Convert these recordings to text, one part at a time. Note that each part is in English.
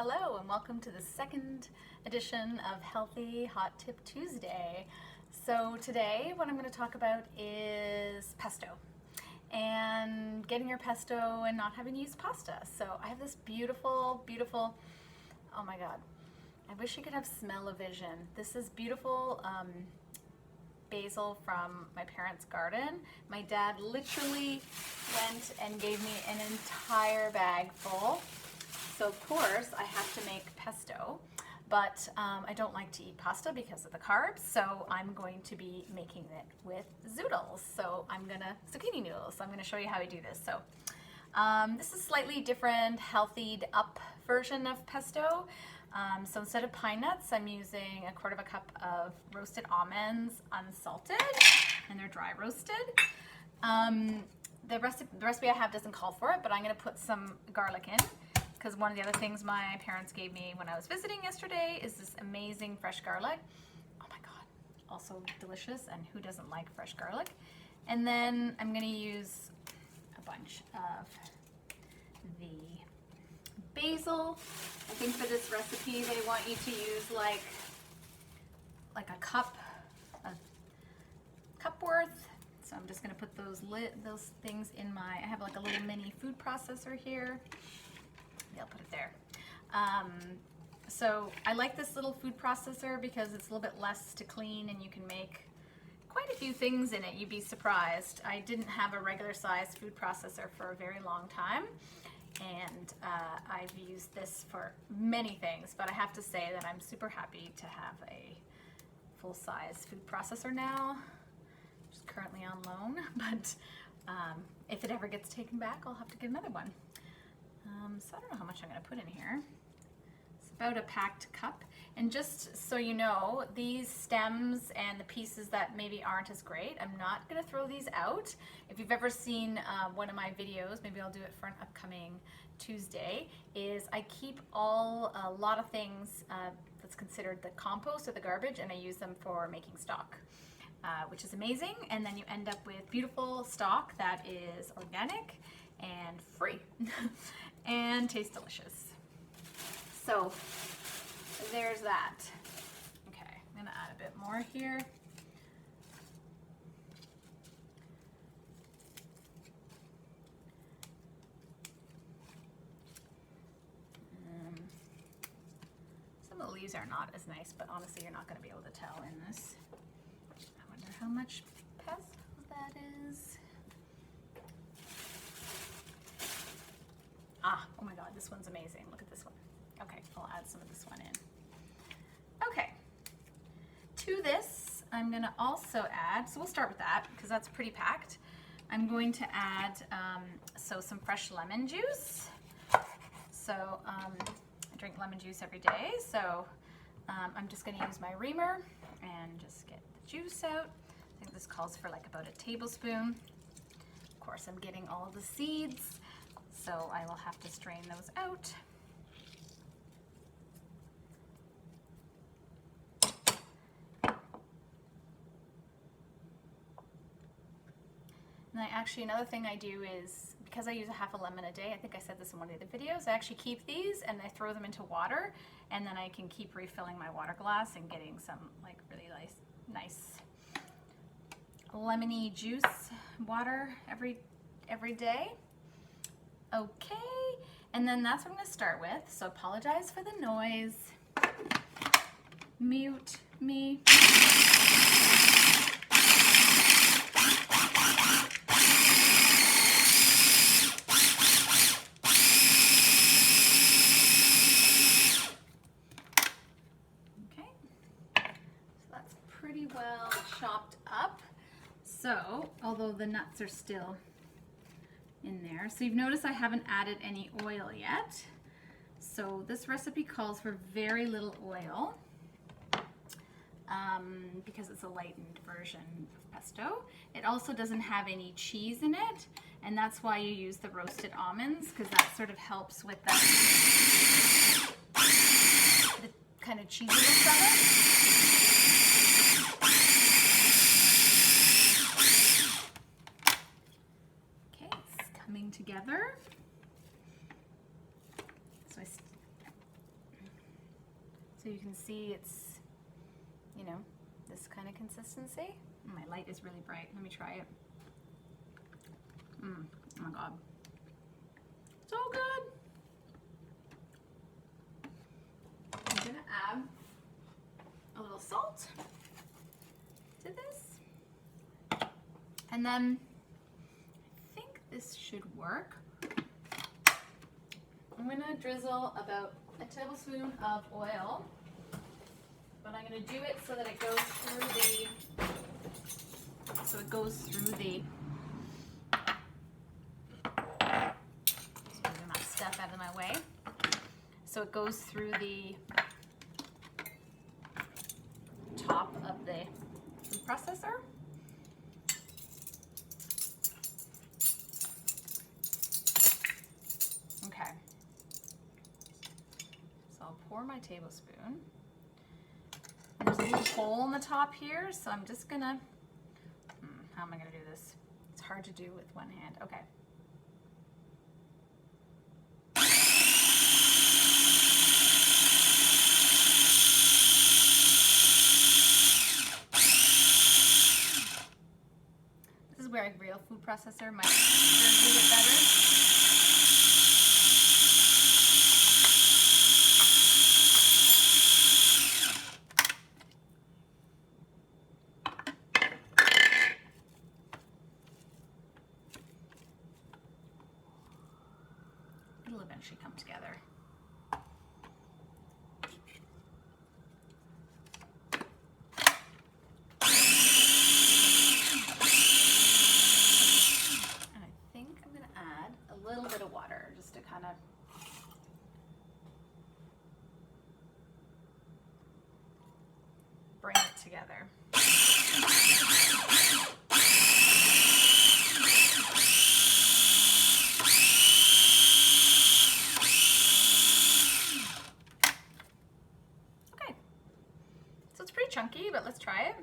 Hello and welcome to the second edition of Healthy Hot Tip Tuesday. So today what I'm going to talk about is pesto and getting your pesto and not having to use pasta. So I have this beautiful, oh my god, I wish you could have smell-o-vision. This is beautiful basil from my parents' garden. My dad literally went and gave me an entire bag full. So of course I have to make pesto, but I don't like to eat pasta because of the carbs, so I'm going to be making it with zoodles. So zucchini noodles. So I'm gonna show you how I do this. So this is a slightly different, healthied up version of pesto. So instead of pine nuts, I'm using 1/4 cup of roasted almonds, unsalted, and they're dry roasted. The recipe I have doesn't call for it, but I'm gonna put some garlic in, because one of the other things my parents gave me when I was visiting yesterday is this amazing fresh garlic. Oh my god, also delicious, and who doesn't like fresh garlic? And then I'm gonna use a bunch of the basil. I think for this recipe they want you to use like a cup worth. So I'm just gonna put those things in I have like a little mini food processor here. I'll put it there. So I like this little food processor because it's a little bit less to clean and you can make quite a few things in it. You'd be surprised. I didn't have a regular size food processor for a very long time, and I've used this for many things, but I have to say that I'm super happy to have a full-size food processor now, which is currently on loan, but if it ever gets taken back, I'll have to get another one. So I don't know how much I'm going to put in here. It's about a packed cup. And just so you know, these stems and the pieces that maybe aren't as great, I'm not going to throw these out. If you've ever seen one of my videos, maybe I'll do it for an upcoming Tuesday, is I keep a lot of things that's considered the compost or the garbage, and I use them for making stock. Which is amazing, and then you end up with beautiful stock that is organic and free and tastes delicious. So there's that. Okay, I'm gonna add a bit more here. Some of the leaves are not as nice, but honestly you're not going to be able to tell in this. I wonder how much pesto that is. Oh my god, this one's amazing. Look at this one. Okay, I'll add some of this one in. Okay, to this, I'm gonna also add, so we'll start with that because that's pretty packed. I'm going to add some fresh lemon juice. So I drink lemon juice every day, so I'm just gonna use my reamer and just get the juice out. I think this calls for like about a tablespoon. Of course, I'm getting all of the seeds, so I will have to strain those out. And another thing I do is, because I use a half a lemon a day, I think I said this in one of the videos, I actually keep these and I throw them into water, and then I can keep refilling my water glass and getting some like really nice lemony juice water every day. Okay, and then that's what I'm going to start with, so apologize for the noise. Mute me. Okay, so that's pretty well chopped up. So, although the nuts are still in there. So you've noticed I haven't added any oil yet. So this recipe calls for very little oil because it's a lightened version of pesto. It also doesn't have any cheese in it, and that's why you use the roasted almonds, because that sort of helps with the kind of cheesiness of it. Okay, it's coming together. So So you can see it's, you know, this kind of consistency. My light is really bright. Let me try it. Oh my God. So good. I'm gonna add a little salt to this. And then I think this should work. I'm gonna drizzle about a tablespoon of oil, but I'm gonna do it so that it goes through the, move my stuff out of my way. So it goes through the top of the food processor. Okay. So I'll pour my tablespoon. And there's a little hole in the top here, so I'm just gonna, how am I gonna do this? It's hard to do with one hand. Okay. This is where a real food processor might serve a little bit better. It'll eventually come together. And I think I'm going to add a little bit of water just to kind of bring it together. So it's pretty chunky, but let's try it.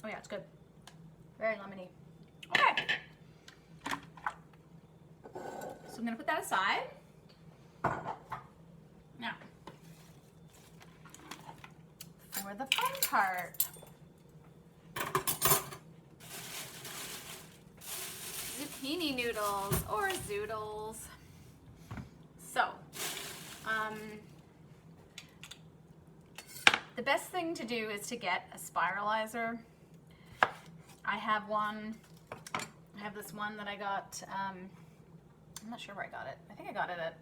Oh yeah, it's good. Very lemony. Okay. So I'm gonna put that aside. Now, for the fun part. Zucchini noodles or zoodles. So, the best thing to do is to get a spiralizer. I have one. I have this one that I got, I'm not sure where I got it. I think I got it at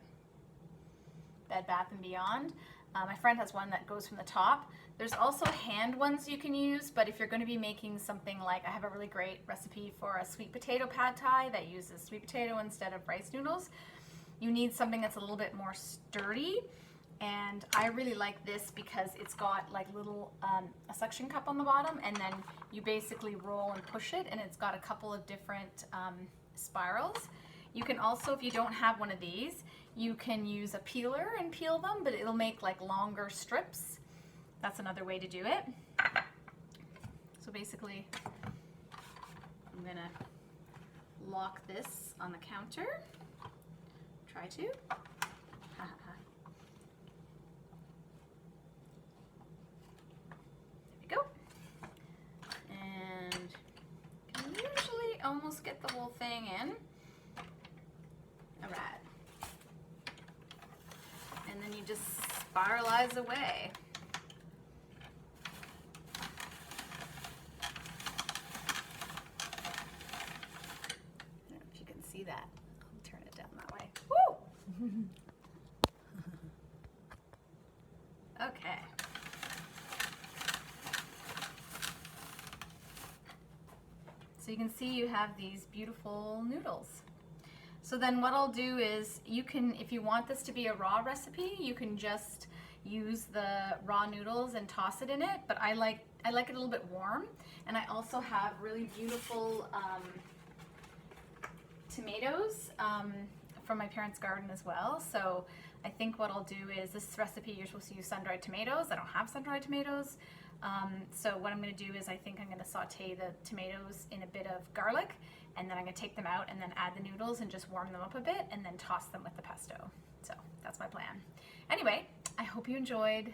Bed Bath & Beyond. My friend has one that goes from the top. There's also hand ones you can use, but if you're going to be making something like, I have a really great recipe for a sweet potato pad thai that uses sweet potato instead of rice noodles. You need something that's a little bit more sturdy, and I really like this because it's got like little a suction cup on the bottom, and then you basically roll and push it, and it's got a couple of different spirals. You can also, if you don't have one of these, you can use a peeler and peel them, but it'll make like longer strips. That's another way to do it. So basically, I'm gonna lock this on the counter. Try to. There we go. And you can usually almost get the whole thing in. All right. And then you just spiralize away. I don't know if you can see that. I'll turn it down that way. Woo! Okay. So you can see you have these beautiful noodles. So then what I'll do is, you can, if you want this to be a raw recipe, you can just use the raw noodles and toss it in it, but I like it a little bit warm. And I also have really beautiful tomatoes from my parents' garden as well. So I think what I'll do is, this recipe you're supposed to use sun-dried tomatoes. I don't have sun-dried tomatoes. So what I'm going to do is I think I'm going to saute the tomatoes in a bit of garlic, and then I'm going to take them out and then add the noodles and just warm them up a bit and then toss them with the pesto. So that's my plan. Anyway, I hope you enjoyed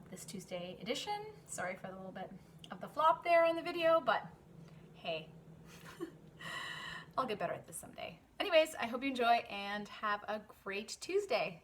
this Tuesday edition. Sorry for the little bit of the flop there on the video, but hey, I'll get better at this someday. Anyways, I hope you enjoy and have a great Tuesday.